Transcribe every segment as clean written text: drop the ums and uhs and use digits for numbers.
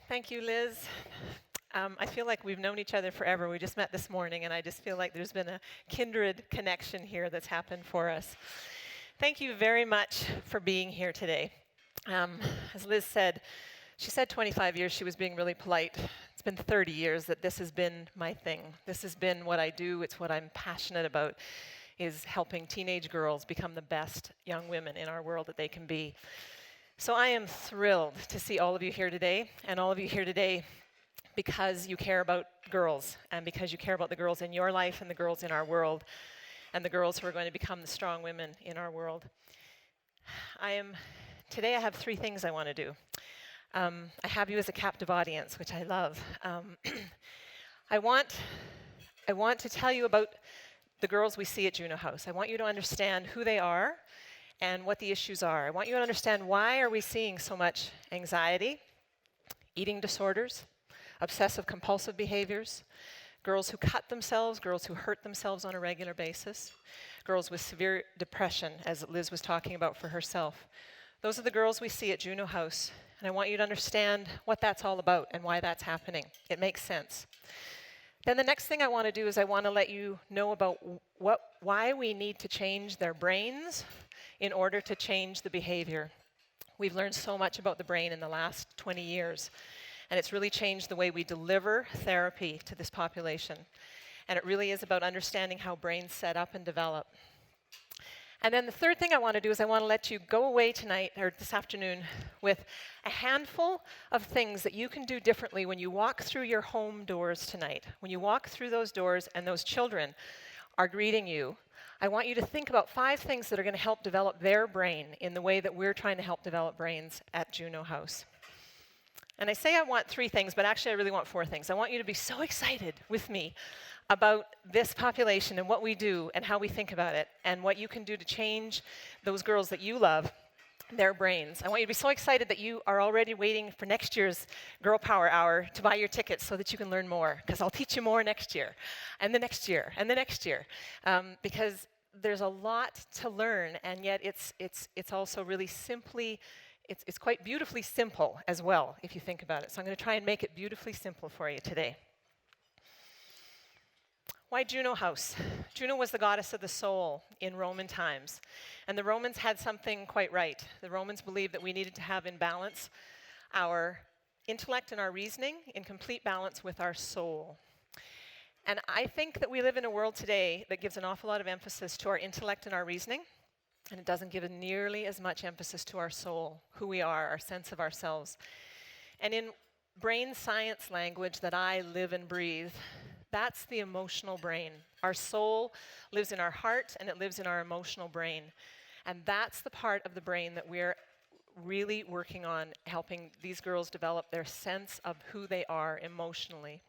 Thank you, Liz. I feel like we've known each other forever. We just met this morning, and I just feel like there's been a kindred connection here that's happened for us. Thank you very much for being here today. As Liz said, she said 25 years. She was being really polite. It's been 30 years that this has been my thing. This has been what I do. It's what I'm passionate about, is helping teenage girls become the best young women in our world that they can be. So I am thrilled to see all of you here today, and all of you here today because you care about girls, and because you care about the girls in your life and the girls in our world, and the girls who are going to become the strong women in our world. Today I have three things I want to do. I have you as a captive audience, which I love. I want to tell you about the girls we see at Juno House. I want you to understand who they are and what the issues are. I want you to understand why are we seeing so much anxiety, eating disorders, obsessive compulsive behaviors, girls who cut themselves, girls who hurt themselves on a regular basis, girls with severe depression, as Liz was talking about for herself. Those are the girls we see at Juno House, and I want you to understand what that's all about and why that's happening. It makes sense. Then the next thing I want to do is I want to let you know about why we need to change their brains in order to change the behavior. We've learned so much about the brain in the last 20 years, and it's really changed the way we deliver therapy to this population. And it really is about understanding how brains set up and develop. And then the third thing I want to do is I want to let you go away tonight, or this afternoon, with a handful of things that you can do differently when you walk through your home doors tonight. When you walk through those doors and those children are greeting you, I want you to think about 5 things that are going to help develop their brain in the way that we're trying to help develop brains at Juno House. And I say I want 3 things, but actually I really want 4 things. I want you to be so excited with me about this population and what we do and how we think about it and what you can do to change those girls that you love, their brains. I want you to be so excited that you are already waiting for next year's Girl Power Hour to buy your tickets so that you can learn more, because I'll teach you more next year, and the next year, and the next year, because there's a lot to learn, and yet it's also really simply, it's quite beautifully simple as well, if you think about it. So I'm going to try and make it beautifully simple for you today. Why Juno House? Juno was the goddess of the soul in Roman times, and the Romans had something quite right. The Romans believed that we needed to have in balance our intellect and our reasoning in complete balance with our soul. And I think that we live in a world today that gives an awful lot of emphasis to our intellect and our reasoning, and it doesn't give nearly as much emphasis to our soul, who we are, our sense of ourselves. And in brain science language that I live and breathe, that's the emotional brain. Our soul lives in our heart, and it lives in our emotional brain. And that's the part of the brain that we're really working on, helping these girls develop their sense of who they are emotionally.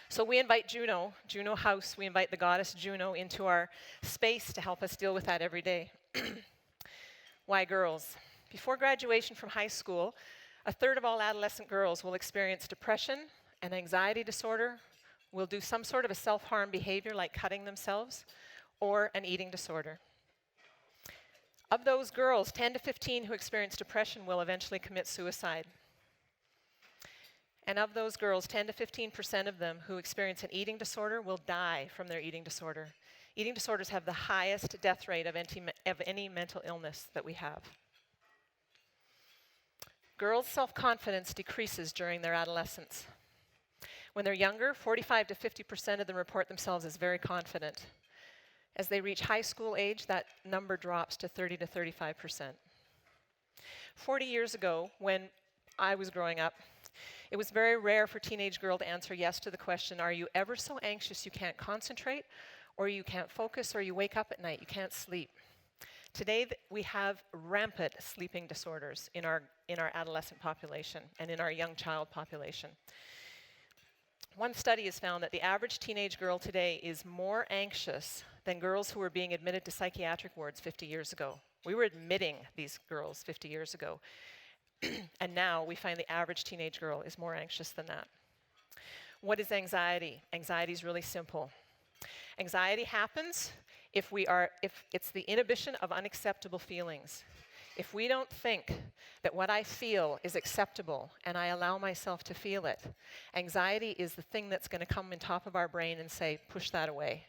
So we invite Juno House, we invite the goddess Juno into our space to help us deal with that every day. Why girls? Before graduation from high school, 1/3 of all adolescent girls will experience depression, an anxiety disorder, will do some sort of a self-harm behavior like cutting themselves, or an eating disorder. Of those girls, 10 to 15 who experience depression will eventually commit suicide. And of those girls, 10 to 15% of them who experience an eating disorder will die from their eating disorder. Eating disorders have the highest death rate of any mental illness that we have. Girls' self-confidence decreases during their adolescence. When they're younger, 45 to 50% of them report themselves as very confident. As they reach high school age, that number drops to 30 to 35%. 40 years ago, when I was growing up, it was very rare for a teenage girl to answer yes to the question, are you ever so anxious you can't concentrate, or you can't focus, or you wake up at night, you can't sleep? Today, we have rampant sleeping disorders in our adolescent population and in our young child population. One study has found that the average teenage girl today is more anxious than girls who were being admitted to psychiatric wards 50 years ago. We were admitting these girls 50 years ago. And now we find the average teenage girl is more anxious than that. What is anxiety? Anxiety is really simple. Anxiety happens if it's the inhibition of unacceptable feelings. If we don't think that what I feel is acceptable and I allow myself to feel it, anxiety is the thing that's going to come in top of our brain and say, push that away.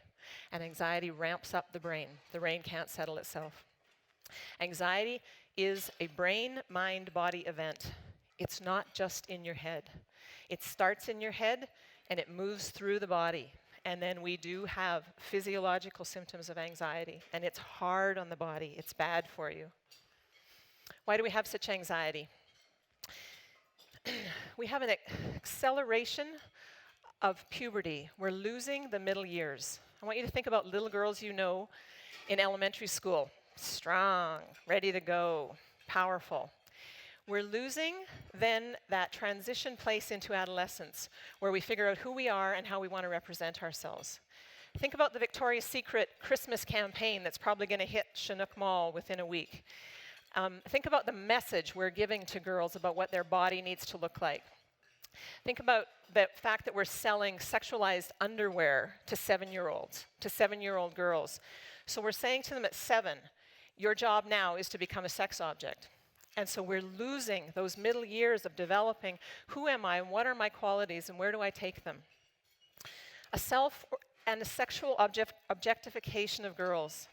And anxiety ramps up the brain. The brain can't settle itself. Anxiety is a brain, mind, body event. It's not just in your head. It starts in your head and it moves through the body. And then we do have physiological symptoms of anxiety, and it's hard on the body. It's bad for you. Why do we have such anxiety? We have an acceleration of puberty. We're losing the middle years. I want you to think about little girls you know in elementary school. Strong, ready to go, powerful. We're losing then that transition place into adolescence where we figure out who we are and how we want to represent ourselves. Think about the Victoria's Secret Christmas campaign that's probably going to hit Chinook Mall within a week. Think about the message we're giving to girls about what their body needs to look like. Think about the fact that we're selling sexualized underwear to 7-year-olds, to 7-year-old girls. So we're saying to them at 7, your job now is to become a sex object. And so we're losing those middle years of developing who am I and what are my qualities and where do I take them. A self and a sexual objectification of girls.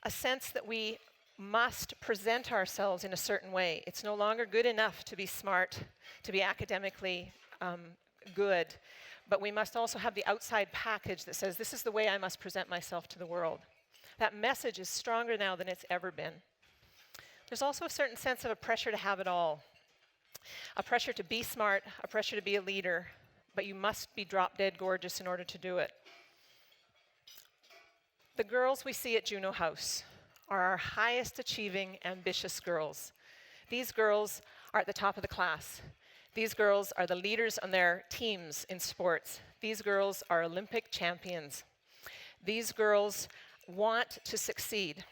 A sense that we must present ourselves in a certain way. It's no longer good enough to be smart, to be academically good, but we must also have the outside package that says this is the way I must present myself to the world. That message is stronger now than it's ever been. There's also a certain sense of a pressure to have it all. A pressure to be smart, a pressure to be a leader, but you must be drop dead gorgeous in order to do it. The girls we see at Juno House are our highest achieving, ambitious girls. These girls are at the top of the class. These girls are the leaders on their teams in sports. These girls are Olympic champions. These girls want to succeed.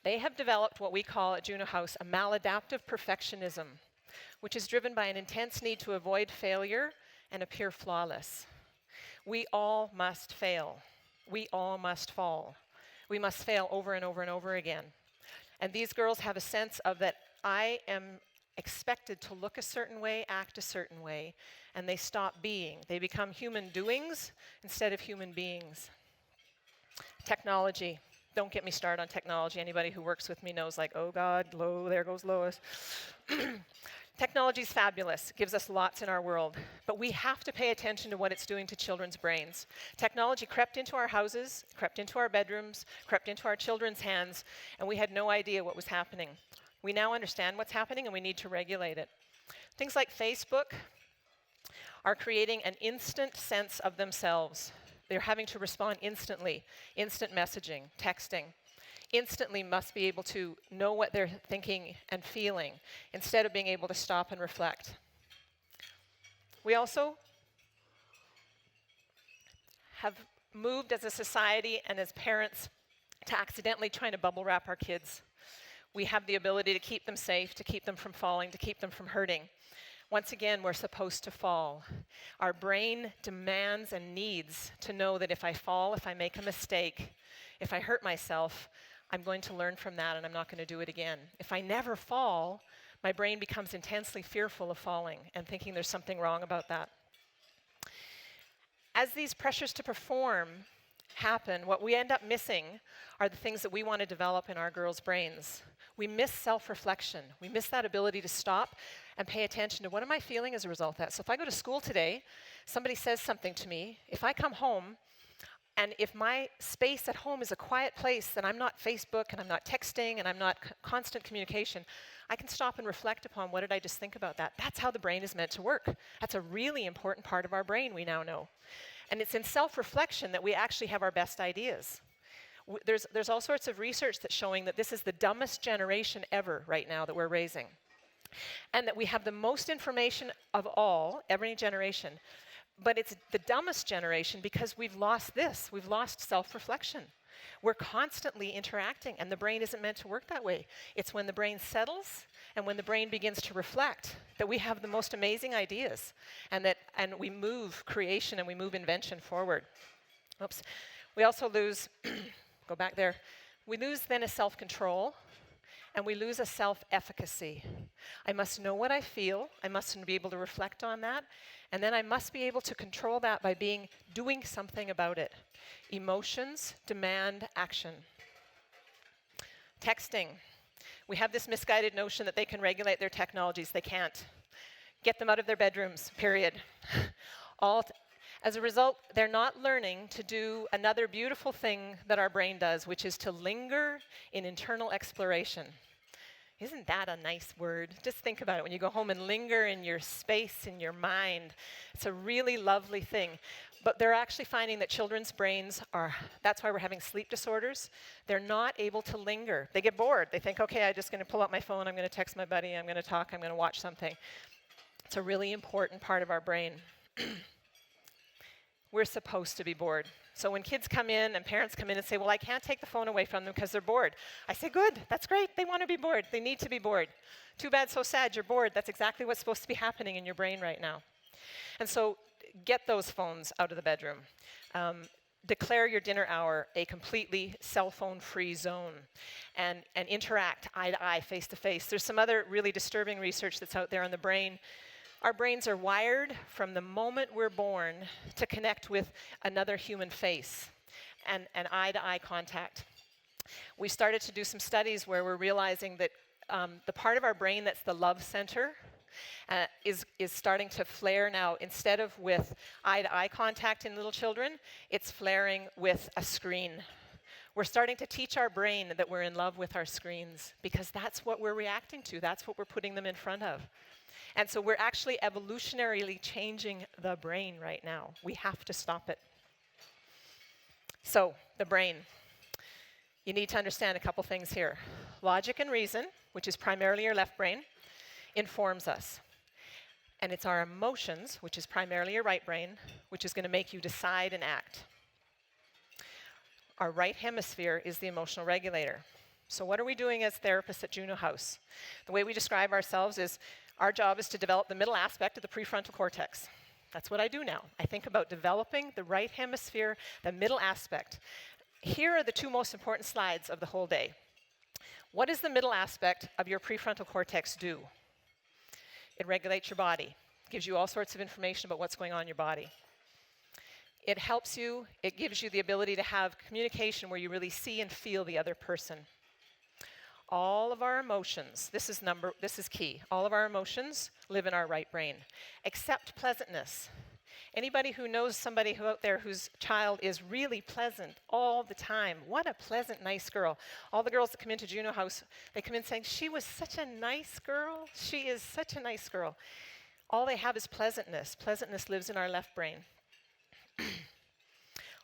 They have developed what we call at Juno House a maladaptive perfectionism, which is driven by an intense need to avoid failure and appear flawless. We all must fail. We all must fall. We must fail over and over and over again. And these girls have a sense of that I am expected to look a certain way, act a certain way, and they stop being. They become human doings instead of human beings. Technology. Don't get me started on technology. Anybody who works with me knows, like, oh God, there goes Lois. Technology is fabulous. It gives us lots in our world. But we have to pay attention to what it's doing to children's brains. Technology crept into our houses, crept into our bedrooms, crept into our children's hands, and we had no idea what was happening. We now understand what's happening, and we need to regulate it. Things like Facebook are creating an instant sense of themselves. They're having to respond instantly, instant messaging, texting. Instantly must be able to know what they're thinking and feeling instead of being able to stop and reflect. We also have moved as a society and as parents to accidentally trying to bubble wrap our kids. We have the ability to keep them safe, to keep them from falling, to keep them from hurting. Once again, we're supposed to fall. Our brain demands and needs to know that if I fall, if I make a mistake, if I hurt myself, I'm going to learn from that and I'm not going to do it again. If I never fall, my brain becomes intensely fearful of falling and thinking there's something wrong about that. As these pressures to perform happen, what we end up missing are the things that we want to develop in our girls' brains. We miss self-reflection. We miss that ability to stop and pay attention to what am I feeling as a result of that. So if I go to school today, somebody says something to me, if I come home, and if my space at home is a quiet place, then I'm not Facebook and I'm not texting and I'm not constant communication, I can stop and reflect upon what did I just think about that. That's how the brain is meant to work. That's a really important part of our brain, we now know. And it's in self-reflection that we actually have our best ideas. There's all sorts of research that's showing that this is the dumbest generation ever right now that we're raising. And that we have the most information of all, every generation. But it's the dumbest generation because we've lost this. We've lost self-reflection. We're constantly interacting, and the brain isn't meant to work that way. It's when the brain settles and when the brain begins to reflect that we have the most amazing ideas, and we move creation and we move invention forward. Oops. We also lose, go back there, we lose then a self-control, and we lose a self-efficacy. I must know what I feel. I must be able to reflect on that. And then I must be able to control that by doing something about it. Emotions demand action. Texting. We have this misguided notion that they can regulate their technologies. They can't. Get them out of their bedrooms, period. As a result, they're not learning to do another beautiful thing that our brain does, which is to linger in internal exploration. Isn't that a nice word? Just think about it. When you go home and linger in your space, in your mind, it's a really lovely thing. But they're actually finding that children's brains that's why we're having sleep disorders. They're not able to linger. They get bored. They think, okay, I'm just going to pull out my phone, I'm going to text my buddy, I'm going to talk, I'm going to watch something. It's a really important part of our brain. We're supposed to be bored. So when kids come in and parents come in and say, well, I can't take the phone away from them because they're bored. I say, good, that's great. They want to be bored. They need to be bored. Too bad, so sad, you're bored. That's exactly what's supposed to be happening in your brain right now. And so get those phones out of the bedroom. Declare your dinner hour a completely cell phone-free zone and interact eye to eye, face to face. There's some other really disturbing research that's out there on the brain. Our brains are wired from the moment we're born to connect with another human face and eye-to-eye contact. We started to do some studies where we're realizing that the part of our brain that's the love center is starting to flare now. Instead of with eye-to-eye contact in little children, it's flaring with a screen. We're starting to teach our brain that we're in love with our screens because that's what we're reacting to. That's what we're putting them in front of. And so we're actually evolutionarily changing the brain right now. We have to stop it. So, the brain. You need to understand a couple things here. Logic and reason, which is primarily your left brain, informs us. And it's our emotions, which is primarily your right brain, which is going to make you decide and act. Our right hemisphere is the emotional regulator. So what are we doing as therapists at Juno House? The way we describe ourselves is our job is to develop the middle aspect of the prefrontal cortex. That's what I do now. I think about developing the right hemisphere, the middle aspect. Here are the two most important slides of the whole day. What does the middle aspect of your prefrontal cortex do? It regulates your body, gives you all sorts of information about what's going on in your body. It helps you, it gives you the ability to have communication where you really see and feel the other person. All of our emotions, this is key, all of our emotions live in our right brain, except pleasantness. Anybody who knows somebody out there whose child is really pleasant all the time, what a pleasant, nice girl. All the girls that come into Juno House, they come in saying, she was such a nice girl, she is such a nice girl. All they have is pleasantness. Pleasantness lives in our left brain.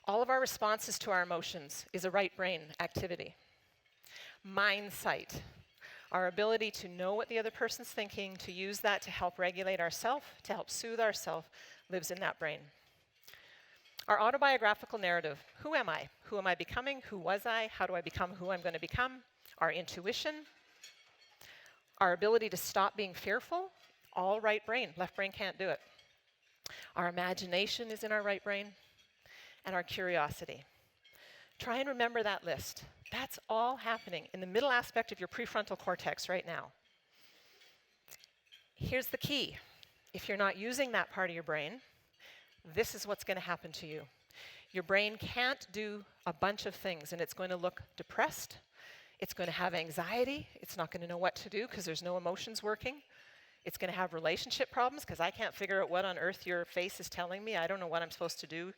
All of our responses to our emotions is a right brain activity. Mindsight, our ability to know what the other person's thinking, to use that to help regulate ourselves, to help soothe ourselves, lives in that brain. Our autobiographical narrative, who am I? Who am I becoming? Who was I? How do I become who I'm going to become? Our intuition, our ability to stop being fearful, all right brain. Left brain can't do it. Our imagination is in our right brain, and our curiosity. Try and remember that list. That's all happening in the middle aspect of your prefrontal cortex right now. Here's the key. If you're not using that part of your brain, this is what's going to happen to you. Your brain can't do a bunch of things, and it's going to look depressed. It's going to have anxiety. It's not going to know what to do because there's no emotions working. It's going to have relationship problems because I can't figure out what on earth your face is telling me. I don't know what I'm supposed to do.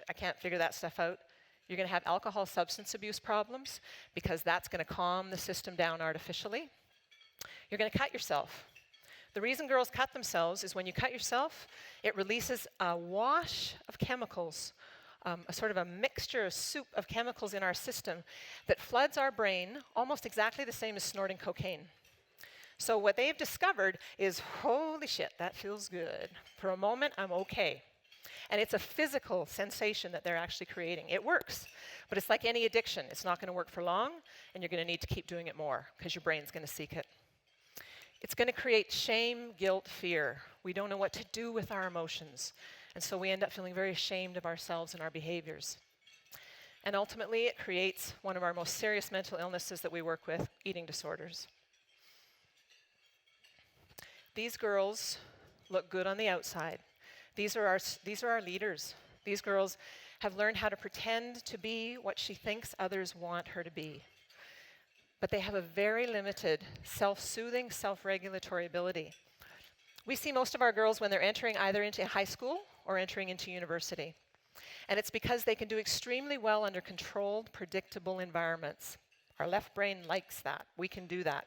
I can't figure that stuff out. You're going to have alcohol substance abuse problems because that's going to calm the system down artificially. You're going to cut yourself. The reason girls cut themselves is when you cut yourself, it releases a wash of chemicals, a sort of a mixture, a soup of chemicals in our system that floods our brain almost exactly the same as snorting cocaine. So what they've discovered is, holy shit, that feels good. For a moment, I'm okay. And it's a physical sensation that they're actually creating. It works, but it's like any addiction. It's not going to work for long, and you're going to need to keep doing it more because your brain's going to seek it. It's going to create shame, guilt, fear. We don't know what to do with our emotions, and so we end up feeling very ashamed of ourselves and our behaviors. And ultimately, it creates one of our most serious mental illnesses that we work with, eating disorders. These girls look good on the outside. These are our leaders. These girls have learned how to pretend to be what she thinks others want her to be. But they have a very limited self-soothing, self-regulatory ability. We see most of our girls when they're entering either into high school or entering into university. And it's because they can do extremely well under controlled, predictable environments. Our left brain likes that. We can do that.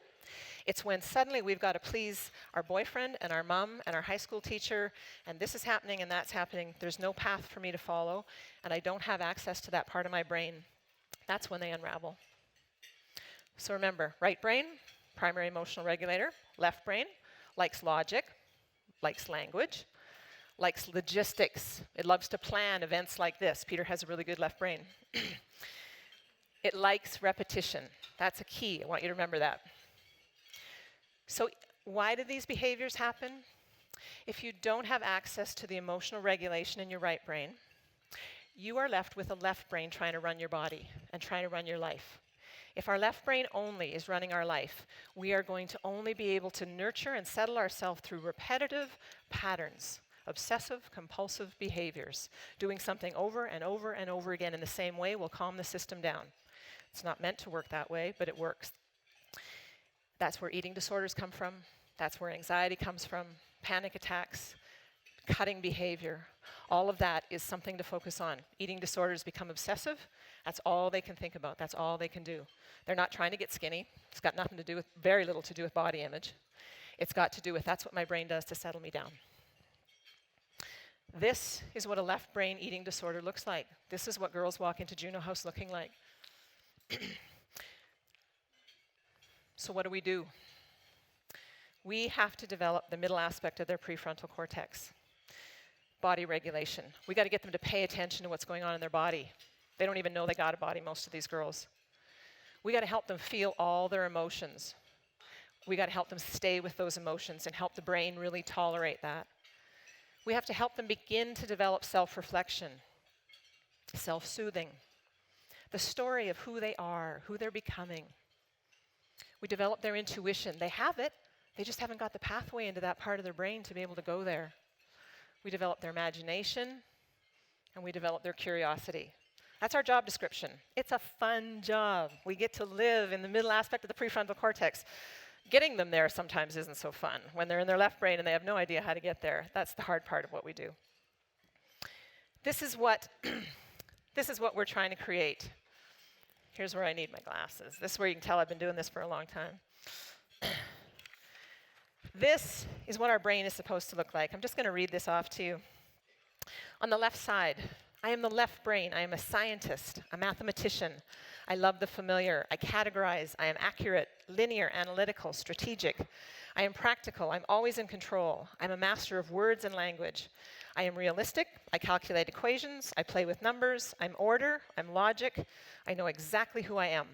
It's when suddenly we've got to please our boyfriend and our mom and our high school teacher, and this is happening and that's happening. There's no path for me to follow, and I don't have access to that part of my brain. That's when they unravel. So remember, right brain, primary emotional regulator. Left brain likes logic, likes language, likes logistics. It loves to plan events like this. Peter has a really good left brain. It likes repetition. That's a key. I want you to remember that. So why do these behaviors happen? If you don't have access to the emotional regulation in your right brain, you are left with a left brain trying to run your body and trying to run your life. If our left brain only is running our life, we are going to only be able to nurture and settle ourselves through repetitive patterns, obsessive, compulsive behaviors. Doing something over and over and over again in the same way will calm the system down. It's not meant to work that way, but it works. That's where eating disorders come from. That's where anxiety comes from, panic attacks, cutting behavior. All of that is something to focus on. Eating disorders become obsessive. That's all they can think about. That's all they can do. They're not trying to get skinny. It's got nothing to do with, very little to do with body image. It's got to do with, that's what my brain does to settle me down. This is what a left brain eating disorder looks like. This is what girls walk into Juno House looking like. So what do? We have to develop the middle aspect of their prefrontal cortex. Body regulation. We got to get them to pay attention to what's going on in their body. They don't even know they got a body, most of these girls. We got to help them feel all their emotions. We got to help them stay with those emotions and help the brain really tolerate that. We have to help them begin to develop self-reflection, self-soothing, the story of who they are, who they're becoming. We develop their intuition. They have it. They just haven't got the pathway into that part of their brain to be able to go there. We develop their imagination, and we develop their curiosity. That's our job description. It's a fun job. We get to live in the middle aspect of the prefrontal cortex. Getting them there sometimes isn't so fun. When they're in their left brain and they have no idea how to get there, that's the hard part of what we do. This is what we're trying to create. Here's where I need my glasses. This is where you can tell I've been doing this for a long time. This is what our brain is supposed to look like. I'm just going to read this off to you. On the left side, I am the left brain. I am a scientist, a mathematician. I love the familiar. I categorize. I am accurate, linear, analytical, strategic. I am practical. I'm always in control. I'm a master of words and language. I am realistic. I calculate equations. I play with numbers. I'm order. I'm logic. I know exactly who I am.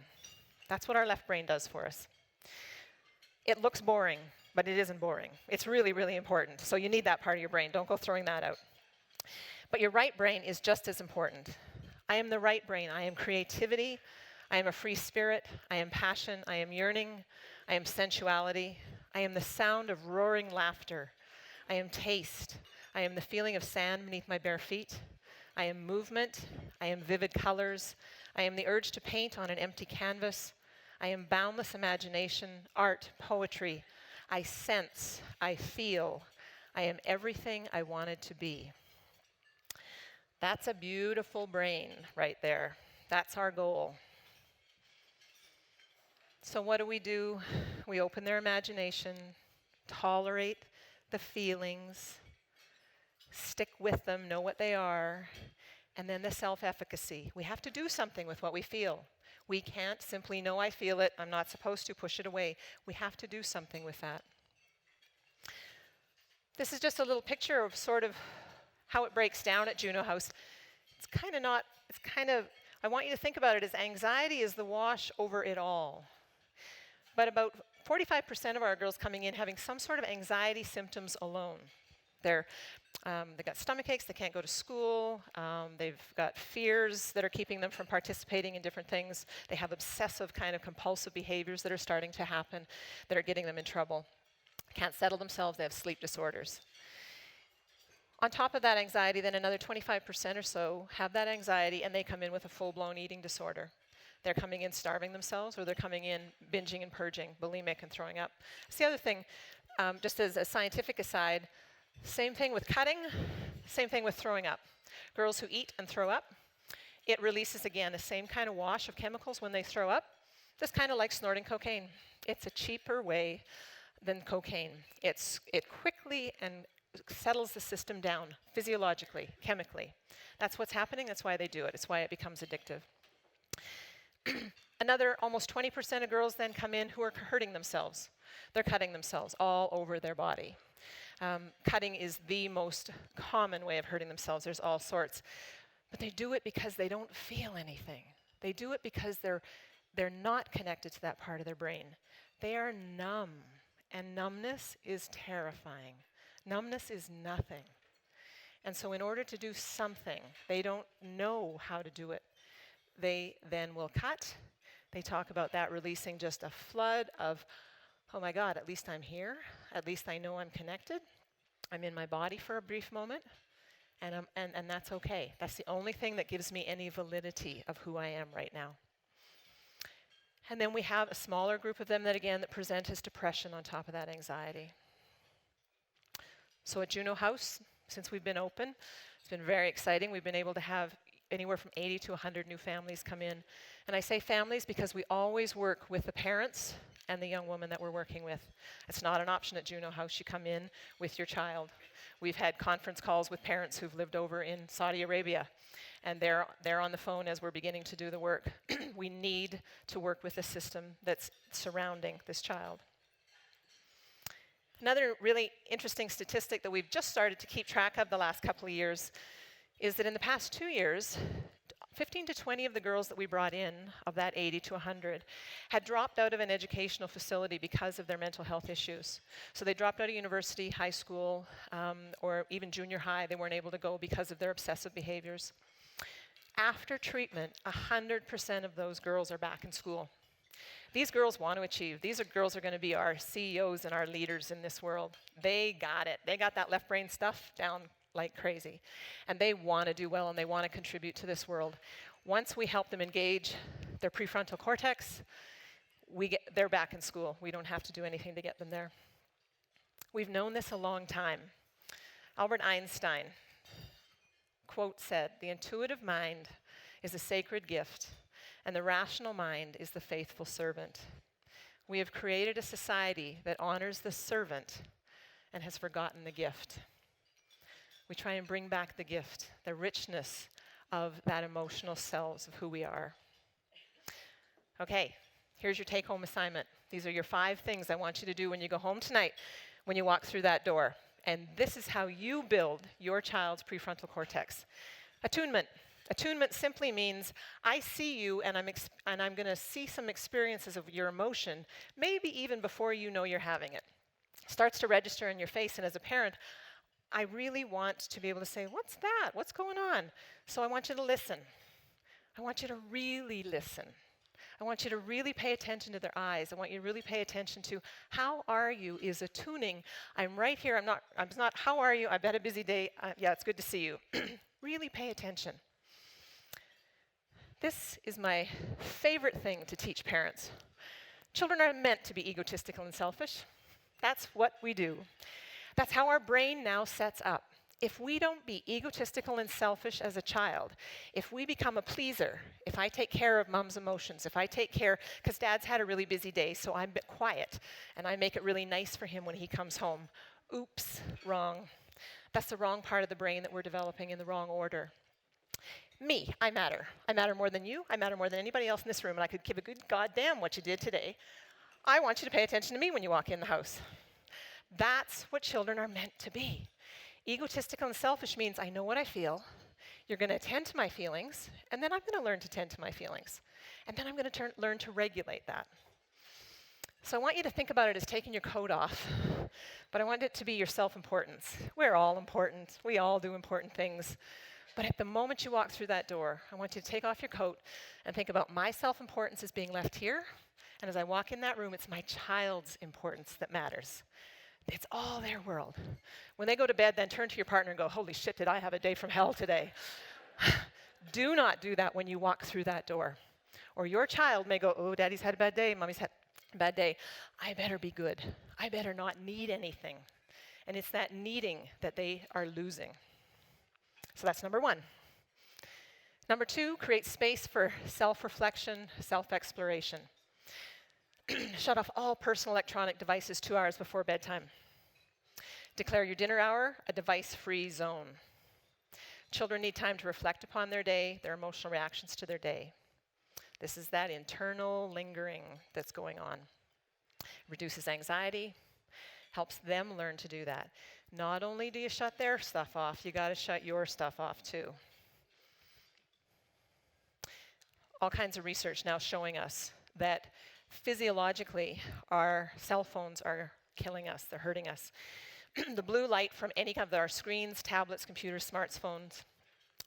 That's what our left brain does for us. It looks boring, but it isn't boring. It's really, really important. So you need that part of your brain. Don't go throwing that out. But your right brain is just as important. I am the right brain. I am creativity. I am a free spirit. I am passion. I am yearning. I am sensuality. I am the sound of roaring laughter. I am taste. I am the feeling of sand beneath my bare feet. I am movement. I am vivid colors. I am the urge to paint on an empty canvas. I am boundless imagination, art, poetry. I sense. I feel. I am everything I wanted to be. That's a beautiful brain right there. That's our goal. So what do? We open their imagination, tolerate the feelings, stick with them, know what they are, and then the self-efficacy. We have to do something with what we feel. We can't simply know I feel it, I'm not supposed to push it away. We have to do something with that. This is just a little picture of sort of how it breaks down at Juno House. I want you to think about it as anxiety is the wash over it all. But about 45% of our girls coming in having some sort of anxiety symptoms alone. They've got stomach aches, they can't go to school, they've got fears that are keeping them from participating in different things. They have obsessive kind of compulsive behaviors that are starting to happen that are getting them in trouble. can't settle themselves, they have sleep disorders. On top of that anxiety, then another 25% or so have that anxiety and they come in with a full-blown eating disorder. They're coming in starving themselves, or they're coming in binging and purging, bulimic and throwing up. That's the other thing, just as a scientific aside, same thing with cutting, same thing with throwing up. Girls who eat and throw up, it releases, again, the same kind of wash of chemicals when they throw up, just kind of like snorting cocaine. It's a cheaper way than cocaine. It quickly and settles the system down physiologically, chemically. That's what's happening. That's why they do it. It's why it becomes addictive. Another almost 20% of girls then come in who are hurting themselves. They're cutting themselves all over their body. Cutting is the most common way of hurting themselves. There's all sorts. But they do it because they don't feel anything. They do it because they're not connected to that part of their brain. They are numb, and numbness is terrifying. Numbness is nothing. And so in order to do something, they don't know how to do it. They then will cut. They talk about that releasing just a flood of, oh my God, at least I'm here. At least I know I'm connected. I'm in my body for a brief moment. And that's okay. That's the only thing that gives me any validity of who I am right now. And then we have a smaller group of them that present as depression on top of that anxiety. So at Juno House, since we've been open, it's been very exciting. We've been able to have anywhere from 80 to 100 new families come in. And I say families because we always work with the parents and the young woman that we're working with. It's not an option at Juno House. You come in with your child. We've had conference calls with parents who've lived over in Saudi Arabia, and they're on the phone as we're beginning to do the work. We need to work with the system that's surrounding this child. Another really interesting statistic that we've just started to keep track of the last couple of years is that in the past 2 years, 15 to 20 of the girls that we brought in, of that 80 to 100, had dropped out of an educational facility because of their mental health issues. So they dropped out of university, high school, or even junior high. They weren't able to go because of their obsessive behaviors. After treatment, 100% of those girls are back in school. These girls want to achieve. These girls are going to be our CEOs and our leaders in this world. They got it. They got that left brain stuff down like crazy. And they want to do well, and they want to contribute to this world. Once we help them engage their prefrontal cortex, they're back in school. We don't have to do anything to get them there. We've known this a long time. Albert Einstein, quote, said, "The intuitive mind is a sacred gift, and the rational mind is the faithful servant. We have created a society that honors the servant and has forgotten the gift." We try and bring back the gift, the richness of that emotional selves of who we are. Okay, here's your take-home assignment. These are your 5 things I want you to do when you go home tonight, when you walk through that door. And this is how you build your child's prefrontal cortex. Attunement. Attunement simply means I see you and I'm going to see some experiences of your emotion, maybe even before you know you're having it. Starts to register in your face, and as a parent, I really want to be able to say, what's that? What's going on? So I want you to listen. I want you to really listen. I want you to really pay attention to their eyes. I want you to really pay attention to how are you is attuning. I'm right here. I'm not, how are you? I've had a busy day. Yeah, it's good to see you. Really pay attention. This is my favorite thing to teach parents. Children are meant to be egotistical and selfish. That's what we do. That's how our brain now sets up. If we don't be egotistical and selfish as a child, if we become a pleaser, if I take care of mom's emotions, if I take care, because dad's had a really busy day, so I'm a bit quiet, and I make it really nice for him when he comes home. Oops, wrong. That's the wrong part of the brain that we're developing in the wrong order. Me, I matter. I matter more than you. I matter more than anybody else in this room, and I could give a good goddamn what you did today. I want you to pay attention to me when you walk in the house. That's what children are meant to be. Egotistical and selfish means I know what I feel, you're going to attend to my feelings, and then I'm going to learn to tend to my feelings. And then I'm going to learn to regulate that. So I want you to think about it as taking your coat off, but I want it to be your self-importance. We're all important. We all do important things. But at the moment you walk through that door, I want you to take off your coat and think about my self-importance as being left here. And as I walk in that room, it's my child's importance that matters. It's all their world. When they go to bed, then turn to your partner and go, holy shit, did I have a day from hell today? Do not do that when you walk through that door. Or your child may go, oh, daddy's had a bad day, mommy's had a bad day. I better be good. I better not need anything. And it's that needing that they are losing. So that's number one. Number two, create space for self-reflection, self-exploration. Shut off all personal electronic devices 2 hours before bedtime. Declare your dinner hour a device-free zone. Children need time to reflect upon their day, their emotional reactions to their day. This is that internal lingering that's going on. Reduces anxiety, helps them learn to do that. Not only do you shut their stuff off, you got to shut your stuff off too. All kinds of research now showing us that physiologically our cell phones are killing us, they're hurting us. The blue light from any of our screens, tablets, computers, smartphones,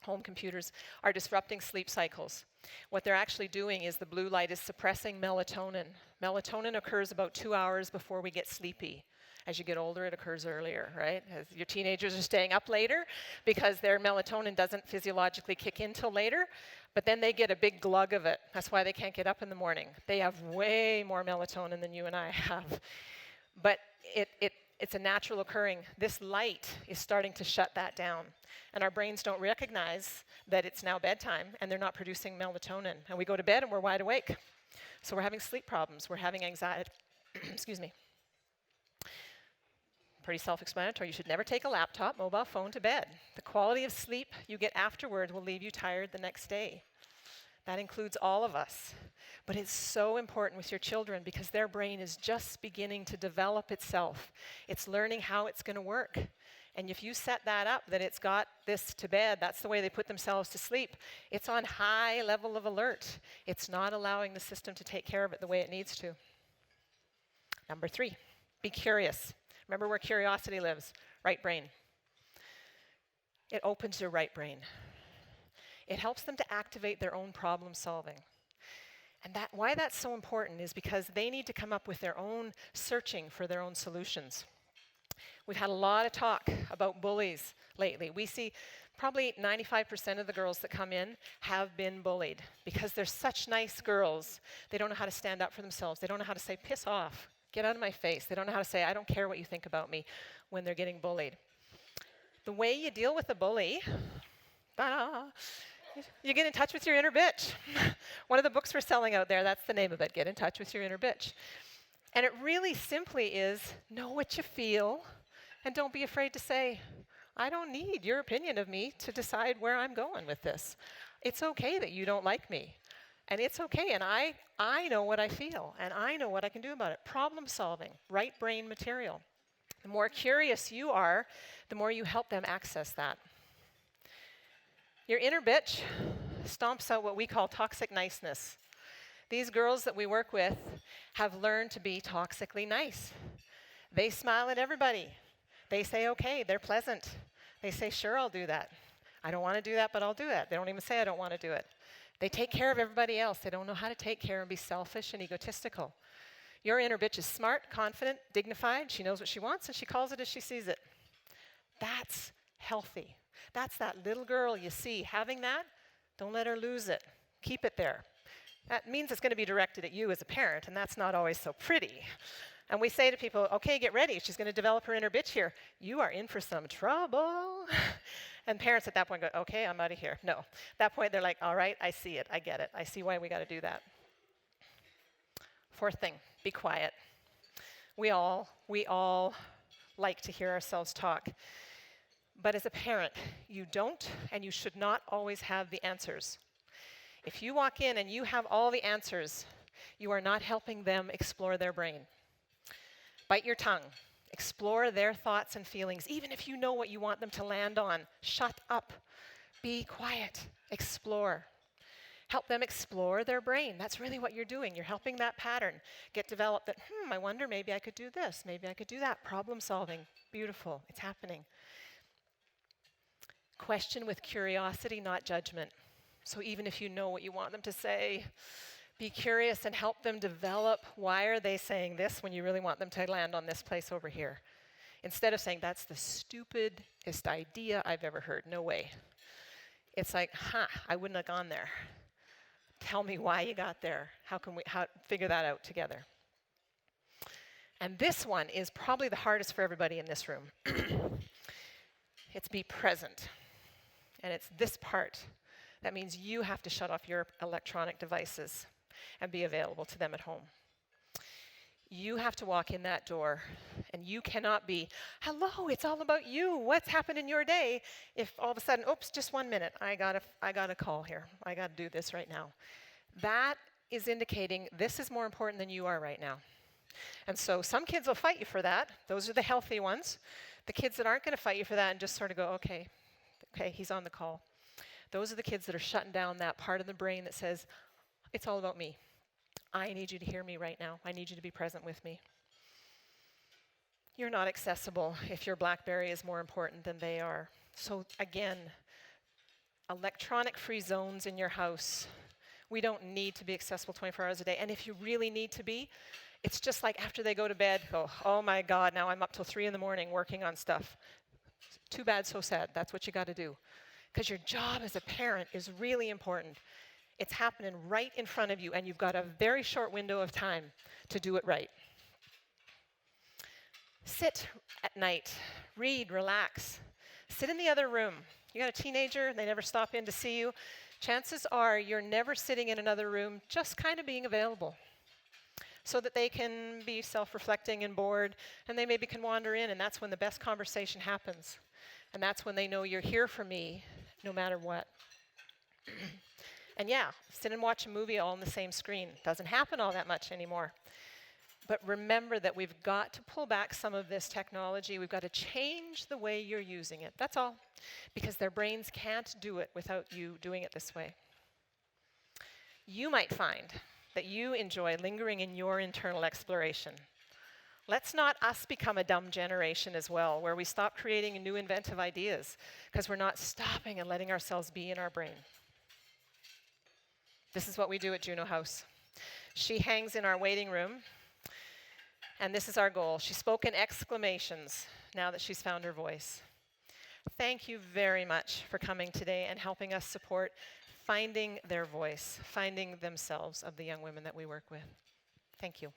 home computers are disrupting sleep cycles. What they're actually doing is the blue light is suppressing melatonin. Melatonin occurs about 2 hours before we get sleepy. As you get older, it occurs earlier, right? As your teenagers are staying up later because their melatonin doesn't physiologically kick in till later, but then they get a big glug of it. That's why they can't get up in the morning. They have way more melatonin than you and I have. But it's a natural occurring. This light is starting to shut that down. And our brains don't recognize that it's now bedtime and they're not producing melatonin. And we go to bed and we're wide awake. So we're having sleep problems. We're having anxiety. Excuse me. Pretty self-explanatory. You should never take a laptop, mobile phone to bed. The quality of sleep you get afterward will leave you tired the next day. That includes all of us. But it's so important with your children because their brain is just beginning to develop itself. It's learning how it's going to work. And if you set that up, that it's got this to bed, that's the way they put themselves to sleep, it's on high level of alert. It's not allowing the system to take care of it the way it needs to. Number 3, be curious. Remember where curiosity lives, right brain. It opens your right brain. It helps them to activate their own problem solving. And why that's so important is because they need to come up with their own searching for their own solutions. We've had a lot of talk about bullies lately. We see probably 95% of the girls that come in have been bullied because they're such nice girls. They don't know how to stand up for themselves. They don't know how to say, piss off, get out of my face. They don't know how to say, I don't care what you think about me when they're getting bullied. The way you deal with a bully, you get in touch with your inner bitch. One of the books we're selling out there, that's the name of it, Get in Touch with Your Inner Bitch. And it really simply is, know what you feel, and don't be afraid to say, I don't need your opinion of me to decide where I'm going with this. It's okay that you don't like me. And it's okay, and I know what I feel, and I know what I can do about it. Problem solving, right brain material. The more curious you are, the more you help them access that. Your inner bitch stomps out what we call toxic niceness. These girls that we work with have learned to be toxically nice. They smile at everybody. They say, okay, they're pleasant. They say, sure, I'll do that. I don't want to do that, but I'll do it. They don't even say I don't want to do it. They take care of everybody else. They don't know how to take care and be selfish and egotistical. Your inner bitch is smart, confident, dignified. She knows what she wants, and she calls it as she sees it. That's healthy. That's that little girl you see. Having that, don't let her lose it. Keep it there. That means it's going to be directed at you as a parent, and that's not always so pretty. And we say to people, okay, get ready. She's going to develop her inner bitch here. You are in for some trouble. And parents at that point go, okay, I'm out of here. No. At that point, they're like, all right, I see it. I get it. I see why we got to do that. Fourth thing, be quiet. We all like to hear ourselves talk. But as a parent, you don't and you should not always have the answers. If you walk in and you have all the answers, you are not helping them explore their brain. Bite your tongue. Explore their thoughts and feelings, even if you know what you want them to land on. Shut up. Be quiet. Explore. Help them explore their brain. That's really what you're doing. You're helping that pattern get developed that, I wonder, maybe I could do this. Maybe I could do that. Problem solving. Beautiful. It's happening. Question with curiosity, not judgment. So even if you know what you want them to say, be curious and help them develop why are they saying this when you really want them to land on this place over here. Instead of saying, that's the stupidest idea I've ever heard, no way. It's like, I wouldn't have gone there. Tell me why you got there. How can we figure that out together? And this one is probably the hardest for everybody in this room. It's be present. And it's this part. That means you have to shut off your electronic devices and be available to them at home. You have to walk in that door, and you cannot be, hello, it's all about you. What's happened in your day? If all of a sudden, oops, just 1 minute, I got a call here. I got to do this right now. That is indicating this is more important than you are right now. And so some kids will fight you for that. Those are the healthy ones. The kids that aren't going to fight you for that and just sort of go, okay, he's on the call. Those are the kids that are shutting down that part of the brain that says, it's all about me. I need you to hear me right now. I need you to be present with me. You're not accessible if your BlackBerry is more important than they are. So again, electronic-free zones in your house. We don't need to be accessible 24 hours a day. And if you really need to be, it's just like after they go to bed, go, oh my God, now I'm up till 3 a.m. working on stuff. Too bad, so sad. That's what you got to do. Because your job as a parent is really important. It's happening right in front of you, and you've got a very short window of time to do it right. Sit at night, read, relax. Sit in the other room. You got a teenager, they never stop in to see you. Chances are you're never sitting in another room, just kind of being available so that they can be self-reflecting and bored, and they maybe can wander in, and that's when the best conversation happens. And that's when they know you're here for me, no matter what. And yeah, sit and watch a movie all on the same screen. Doesn't happen all that much anymore. But remember that we've got to pull back some of this technology. We've got to change the way you're using it. That's all. Because their brains can't do it without you doing it this way. You might find that you enjoy lingering in your internal exploration. Let's not us become a dumb generation as well, where we stop creating new inventive ideas because we're not stopping and letting ourselves be in our brain. This is what we do at Juno House. She hangs in our waiting room, and this is our goal. She spoke in exclamations now that she's found her voice. Thank you very much for coming today and helping us support finding their voice, finding themselves of the young women that we work with. Thank you.